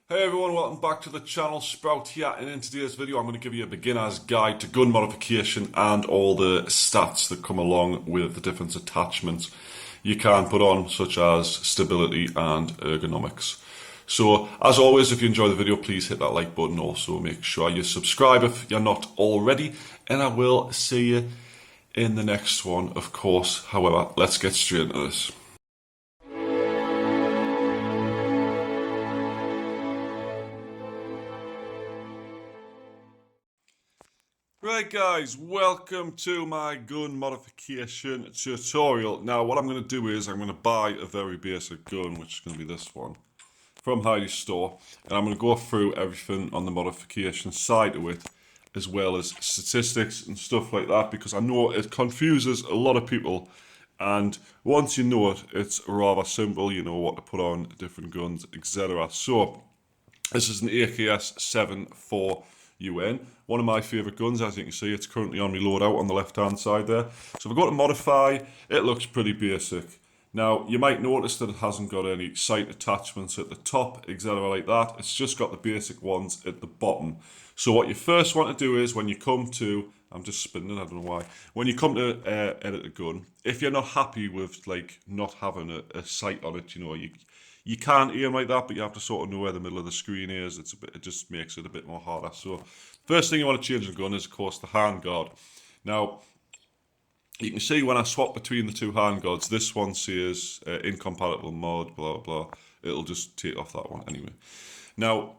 Hey everyone, welcome back to the channel. Sprout here, and in today's video I'm going to give you a beginner's guide to gun modification and all the stats that come along with the different attachments you can put on, such as stability and ergonomics. So as always, if you enjoy the video, please hit that like button. Also make sure you subscribe if you're not already, and I will see you in the next one, of course. However, let's get straight into this. Right guys, welcome to my gun modification tutorial. Now what I'm going to do is I'm going to buy a very basic gun, which is going to be this one, from Heidi Store, and I'm going to go through everything on the modification side of it, as well as statistics and stuff like that, because I know it confuses a lot of people, and once you know it, it's rather simple. You know what to put on different guns, etc. So this is an AKS 74 UN, one of my favourite guns. As you can see, it's currently on my loadout on the left hand side there. So if I go to modify, it looks pretty basic. Now you might notice that it hasn't got any sight attachments at the top, etc. like that. It's just got the basic ones at the bottom. So what you first want to do is, when you come to, I'm just spinning, I don't know why, when you come to edit a gun, if you're not happy with like not having a sight on it, you know, you can't aim like that, but you have to sort of know where the middle of the screen is. It just makes it a bit more harder. So first thing you want to change the gun is, of course, the handguard. Now, you can see when I swap between the two handguards, this one says incompatible mod, blah, blah. It'll just take off that one anyway. Now,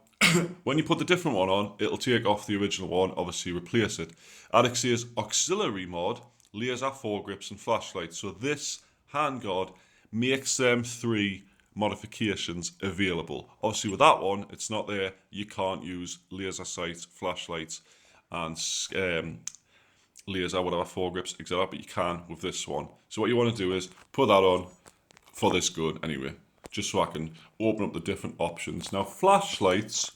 when you put the different one on, it'll take off the original one, obviously replace it. And it says auxiliary mod, laser, foregrips and flashlights. So this handguard makes them three modifications available. Obviously with that one, it's not there. You can't use laser sights, flashlights and laser, whatever, foregrips, etc. But you can with this one. So what you want to do is put that on for this gun anyway, just so I can open up the different options. Now flashlights,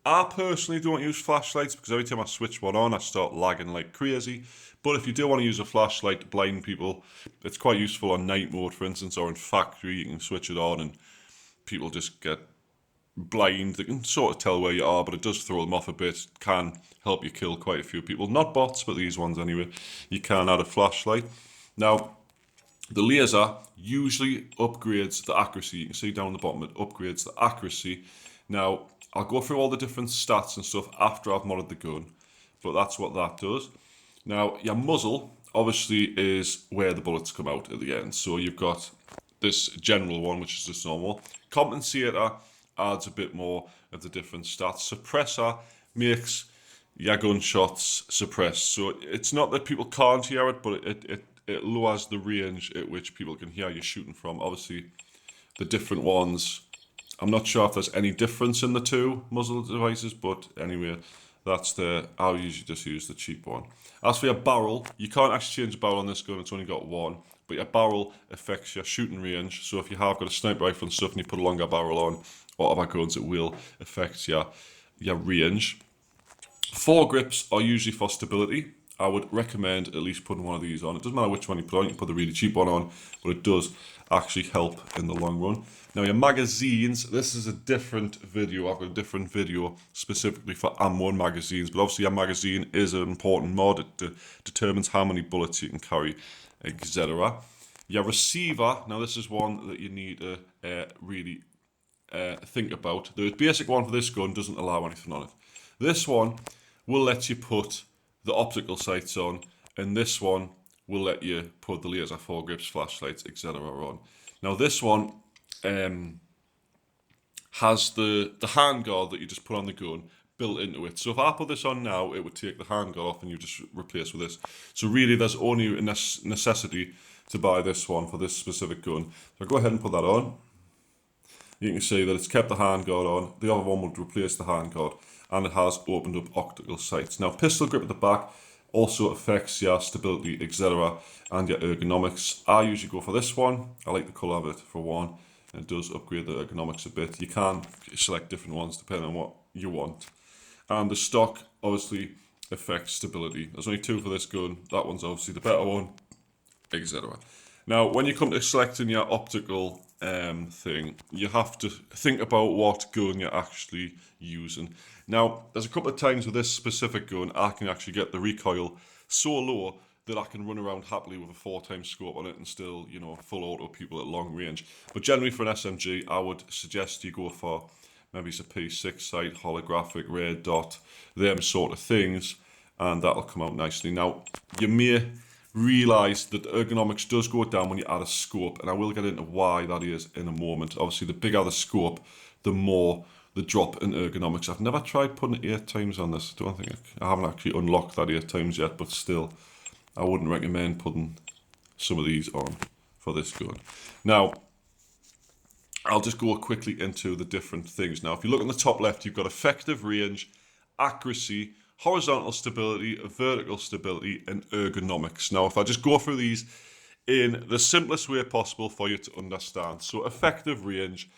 I personally don't use flashlights because every time I switch one on I start lagging like crazy. But if you do want to use a flashlight to blind people, it's quite useful on night mode, for instance, or in factory. You can switch it on and people just get blind. They can sort of tell where you are, but it does throw them off a bit. Can help you kill quite a few people. Not bots, but these ones anyway. You can add a flashlight. Now, the laser usually upgrades the accuracy. You can see down the bottom, it upgrades the accuracy. Now, I'll go through all the different stats and stuff after I've modded the gun, but that's what that does. Now, your muzzle, obviously, is where the bullets come out at the end. So you've got this general one, which is just normal. Compensator adds a bit more of the different stats. Suppressor makes your gunshots suppressed. So it's not that people can't hear it, but it lowers the range at which people can hear you shooting from. Obviously, the different ones, I'm not sure if there's any difference in the two muzzle devices, but anyway, I'll usually just use the cheap one. As for your barrel, you can't actually change the barrel on this gun, it's only got one, but your barrel affects your shooting range. So if you have got a sniper rifle and stuff and you put a longer barrel on, or other guns, it will affect your range. Foregrips are usually for stability. I would recommend at least putting one of these on. It doesn't matter which one you put on, you can put the really cheap one on, but it does actually help in the long run. Now your magazines, this is a different video. I've got a different video specifically for ammo and magazines, but obviously your magazine is an important mod. It determines how many bullets you can carry, etc. Your receiver, now this is one that you need to really think about. The basic one for this gun doesn't allow anything on it. This one will let you put the optical sights on, and this one will let you put the laser, foregrips, flashlights, etc. on. Now this one has the handguard that you just put on the gun built into it. So if I put this on now, it would take the handguard off and you just replace with this. So really there's only a necessity to buy this one for this specific gun. So go ahead and put that on. You can see that it's kept the handguard on. The other one will replace the handguard, and it has opened up optical sights. Now, pistol grip at the back also affects your stability, etc., and your ergonomics. I usually go for this one. I like the colour of it for one. It does upgrade the ergonomics a bit. You can select different ones depending on what you want. And the stock obviously affects stability. There's only two for this gun. That one's obviously the better one, etc. Now, when you come to selecting your optical thing, you have to think about what gun you're actually using. Now, there's a couple of times with this specific gun, I can actually get the recoil so low that I can run around happily with a 4x scope on it and still, you know, full auto people at long range. But generally for an SMG, I would suggest you go for maybe it's a P6 sight, holographic, red dot, them sort of things, and that'll come out nicely. Now, you may realise that the ergonomics does go down when you add a scope, and I will get into why that is in a moment. Obviously, the bigger the scope, the more the drop in ergonomics. I've never tried putting it 8x on this. I haven't actually unlocked that 8x yet, but still, I wouldn't recommend putting some of these on for this gun. Now, I'll just go quickly into the different things. Now, if you look on the top left, you've got effective range, accuracy, horizontal stability, vertical stability, and ergonomics. Now, if I just go through these in the simplest way possible for you to understand. So, effective range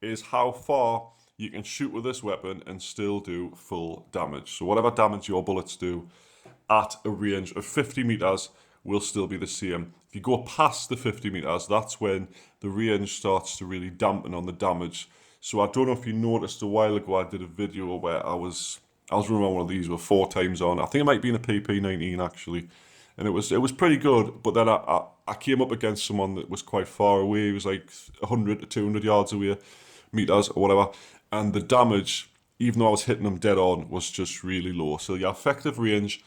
is how far you can shoot with this weapon and still do full damage. So, whatever damage your bullets do at a range of 50 meters will still be the same. If you go past the 50 meters, that's when the range starts to really dampen on the damage. So I don't know if you noticed a while ago, I did a video where I was running around one of these with 4x on. I think it might be in a PP19 actually, and it was pretty good. But then I came up against someone that was quite far away. He was like 100 to 200 yards away, meters or whatever, and the damage, even though I was hitting them dead on, was just really low. So your effective range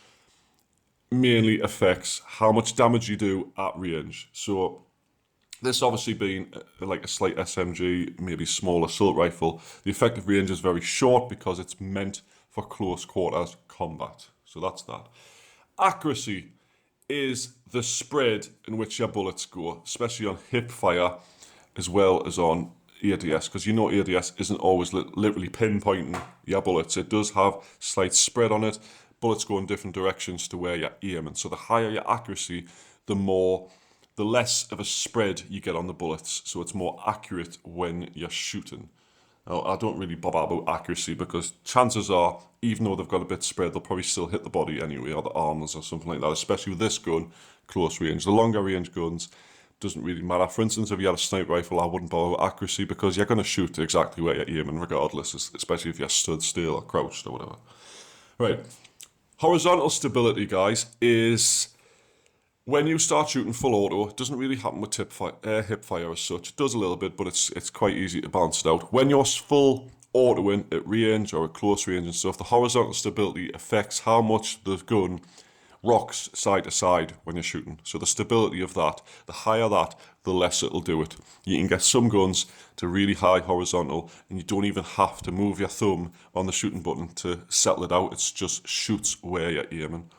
mainly affects how much damage you do at range. So this obviously being like a slight SMG, maybe small assault rifle, the effective range is very short because it's meant for close quarters combat. So that's that. Accuracy is the spread in which your bullets go, especially on hip fire as well as on ADS, because you know ADS isn't always literally pinpointing your bullets. It does have slight spread on it. Bullets go in different directions to where you're aiming. So the higher your accuracy, the less of a spread you get on the bullets. So it's more accurate when you're shooting. Now, I don't really bother about accuracy because chances are, even though they've got a bit spread, they'll probably still hit the body anyway, or the arms or something like that, especially with this gun, close range. The longer range guns, doesn't really matter. For instance, if you had a sniper rifle, I wouldn't bother with accuracy because you're going to shoot exactly where you're aiming regardless, especially if you're stood still or crouched or whatever. Right. Horizontal stability, guys, is when you start shooting full auto. It doesn't really happen with hip fire as such. It does a little bit, but it's quite easy to balance it out. When you're full autoing at range or at close range and stuff, the horizontal stability affects how much the gun rocks side to side when you're shooting. So the stability of that, the higher that, the less it'll do it. You can get some guns to really high horizontal and you don't even have to move your thumb on the shooting button to settle it out. It just shoots where you're aiming.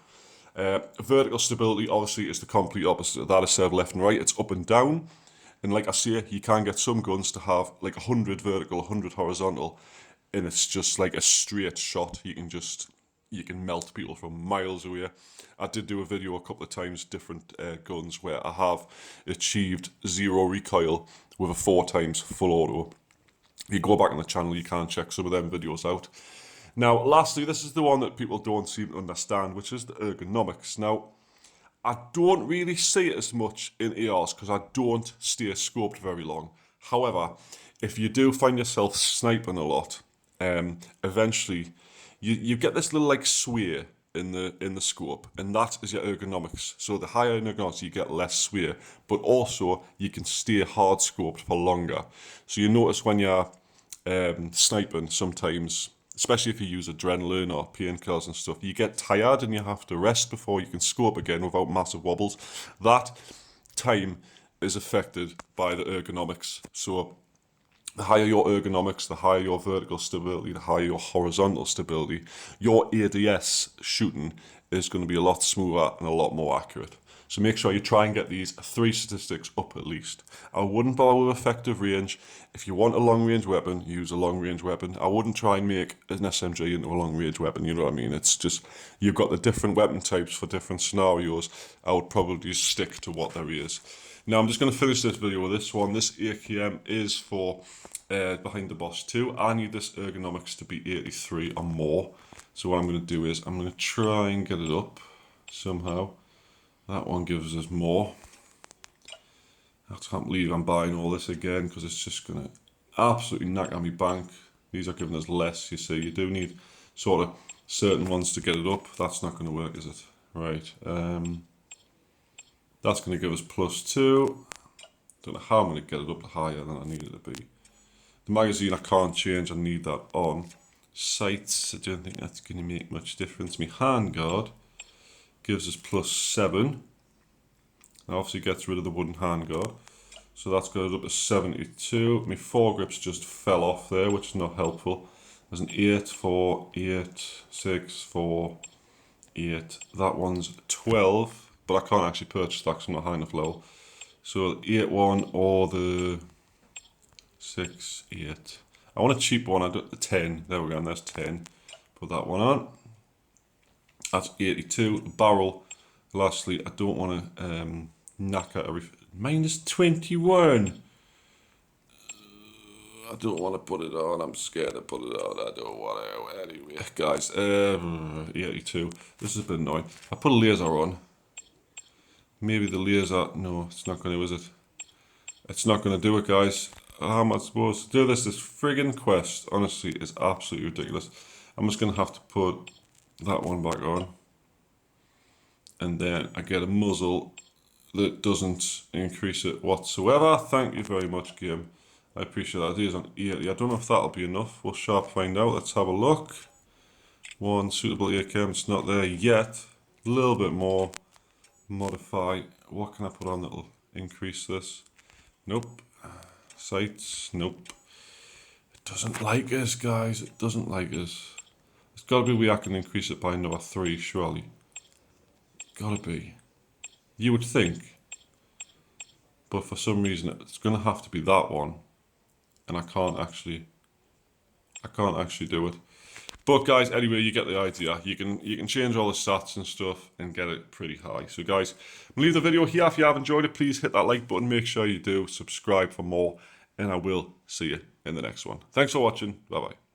Vertical stability obviously is the complete opposite of that. Instead of left and right, it's up and down. And like I say, you can get some guns to have like 100 vertical, 100 horizontal, and it's just like a straight shot. You can melt people from miles away. I did do a video a couple of times, different guns, where I have achieved 0 recoil with a 4x full auto. If you go back on the channel, you can check some of them videos out. Now, lastly, this is the one that people don't seem to understand, which is the ergonomics. Now, I don't really see it as much in ARs because I don't stay scoped very long. However, if you do find yourself sniping a lot, eventually you get this little like sway in the scope, and that is your ergonomics. So the higher in ergonomics, you get less sway, but also you can stay hard scoped for longer. So you notice when you're sniping sometimes, especially if you use adrenaline or painkillers and stuff, you get tired and you have to rest before you can scope again without massive wobbles. That time is affected by the ergonomics. So the higher your ergonomics, the higher your vertical stability, the higher your horizontal stability, your ADS shooting is going to be a lot smoother and a lot more accurate. So make sure you try and get these 3 statistics up at least. I wouldn't bother with effective range. If you want a long range weapon, use a long range weapon. I wouldn't try and make an SMG into a long range weapon, you know what I mean? It's just, you've got the different weapon types for different scenarios. I would probably stick to what there is. Now I'm just going to finish this video with this one. This AKM is for Behind the Boss 2. I need this ergonomics to be 83 or more. So what I'm going to do is I'm going to try and get it up somehow. That one gives us more. I can't believe I'm buying all this again because it's just going to absolutely knock on my bank. These are giving us less, you see. You do need sort of certain ones to get it up. That's not going to work, is it? Right. That's going to give us +2. Don't know how I'm going to get it up higher than I need it to be. The magazine I can't change. I need that on. Sights, I don't think that's going to make much difference. My handguard gives us +7. That obviously gets rid of the wooden handguard. So that's got it up to 72. My foregrips just fell off there, which is not helpful. There's an 8, 4, 8, 6, 4, 8. That one's 12, but I can't actually purchase that because I'm not high enough level. So the 8 one or the 6, 8. I want a cheap one. I do the 10. There we go. And there's 10. Put that one on. That's 82. The barrel. Lastly, I don't want to knock out every -21. I don't want to put it on. I'm scared to put it on. I don't want to. Anyway, guys, 82. This is a bit annoying. I put a laser on. Maybe the laser. No, it's not going to, is it? It's not going to do it, guys. How am I supposed to do this? This friggin' quest, honestly, is absolutely ridiculous. I'm just going to have to put that one back on. And then I get a muzzle that doesn't increase it whatsoever. Thank you very much, game. I appreciate that. It is on 80. I don't know if that'll be enough. We'll sharp find out. Let's have a look. One suitable ear cam. It's not there yet. A little bit more. Modify. What can I put on that'll increase this? Nope. Sights. Nope. It doesn't like us, guys. It doesn't like us. It's got to be we I can increase it by another 3, surely. Gotta be. You would think. But for some reason it's gonna have to be that one. And I can't actually do it. But guys, anyway, you get the idea. You can change all the stats and stuff and get it pretty high. So guys, I'm gonna leave the video here. If you have enjoyed it, please hit that like button. Make sure you do subscribe for more. And I will see you in the next one. Thanks for watching. Bye bye.